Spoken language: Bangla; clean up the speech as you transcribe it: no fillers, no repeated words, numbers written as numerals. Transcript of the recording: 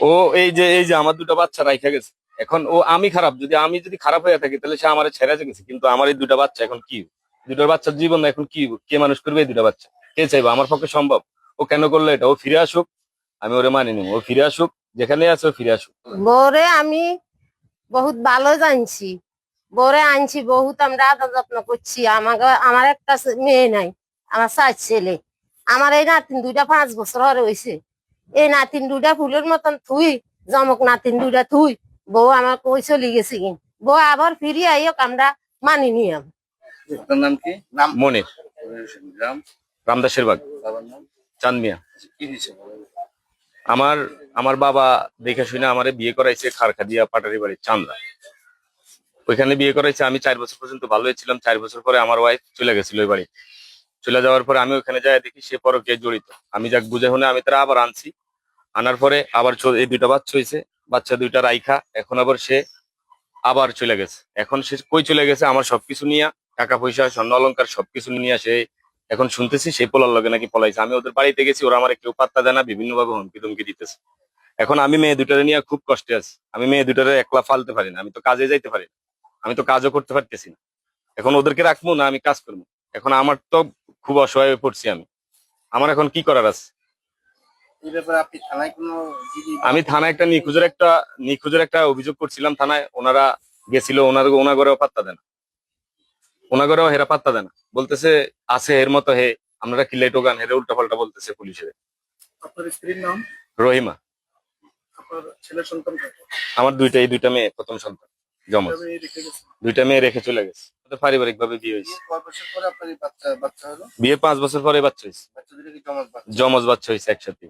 ও এই যে আমার দুটো বাচ্চা রাইখা গেছে। এখন ও আমি যদি খারাপ হয়ে থাকি তাহলে সে আমারে ছেড়ে গেছে, কিন্তু আমার এই দুটা বাচ্চা এখন কি, দুটো বাচ্চার জীবন এখন কি, কে মানুষ করবে এই দুটা বাচ্চা? কে চাইবো? আমার পক্ষে সম্ভব? ও কেন করলো এটা? ও ফিরে আসুক, আমি ওরে মানি নিব। ও ফিরে আসুক, যেখানে আছে ও ফিরে আসুক। বউরে আমি বহুত ভালো জানছি, বউরে আনছি, বহুত আমরা আদর যত্ন করছি। আমার একটা মেয়ে নাই, আমার 4 ছেলে। আমার এই নাতিন দুইটা 5 বছর হরে হয়েছে। এই নাতিন দুইটা ফুলের মতন থুই, জমক নাতিন দুইটা থুই। বউ আমার কই চলে গেছে কি, বউ আবার ফিরে আইও আমরা মানি নিয়াম। আপনার নাম কি? নাম মনির, গ্রাম? রামদাসের বাগ, বাবার নাম? চাঁদ মিয়া। কি হয়েছে বলেন? আমার আমার বাবা দেখে শুনে আমারে বিয়ে করাইছে খারখাদিয়া পাটারি বাড়ি চান্দা। ওইখানে বিয়ে করাইছে। আমি 4 বছর পর্যন্ত ভালোই ছিলাম। 4 বছর পরে আমার ওয়াইফ চলে গেছিল ওই বাড়ি। চলে যাওয়ার পরে আমি ওখানে যাই দেখি সে পরকীয়ায় জড়িত। আমি যাক বুঝে শুনে আমি তারা আবার আনছি। আনার পরে আবার এই দুইটা বাচ্চা হয়েছে। বাচ্চা দুইটা রাইখা এখন আবার সে আবার চলে গেছে। এখন সে কই চলে গেছে? আমার সবকিছু নিয়ে, টাকা পয়সা স্বর্ণ অলংকার সবকিছু নিয়ে সে এখন শুনতেছি সে পোলার লগে নাকি পলাইছে। আমি ওদের বাড়িতে গেছি, ওরা আমার কেউ পাত্তা দেয় না, বিভিন্ন ভাবে হুমকি ধমকি দিতেছে। এখন আমি মেয়ে দুটারে নিয়ে খুব কষ্টে আছি। আমি মেয়ে দুটারে একলা ফালতে পারি না, আমি তো কাজে যাইতে পারি না, আমি তো কাজও করতে পারতেছি না। এখন ওদেরকে রাখবো না আমি কাজ করবো? এখন আমার তো খুব অসহায় হয়ে পড়ছি আমি। আমার এখন কি করার আছে? এই ব্যাপারে আপনি থানায় কোনো জিডি? আমি থানায় একটা নিখোঁজের একটা অভিযোগ করছিলাম থানায়। ওনারা গেছিল, ওনাগরেও পাত্তা দেন, ওনাগরেও হেরা পাত্তা দেন। বলতেছে আছে এর মতো হে, আপনারা কিলাই টোগান, হেরে উল্টা পাল্টা বলতেছে পুলিশের। আপনার স্ত্রীর নাম? রহিমা। আপনার ছেলের সন্তান কত? আমার এই দুইটা মেয়ে, প্রথম সন্তান জমজ। কিভাবে রেখে গেছেন? দুইটা মেয়ে রেখে চলে গেছে। ওদের পারিবারিক ভাবে বিয়ে হয়েছে। বিয়ে কয় বছর পরে আপনার এই বাচ্চা বাচ্চা হলো? বিয়ে 5 বছর পরে বাচ্চা হয়েছে। বাচ্চা দুটো কি জমজ বাচ্চা? জমজ বাচ্চা হয়েছে একসাথে।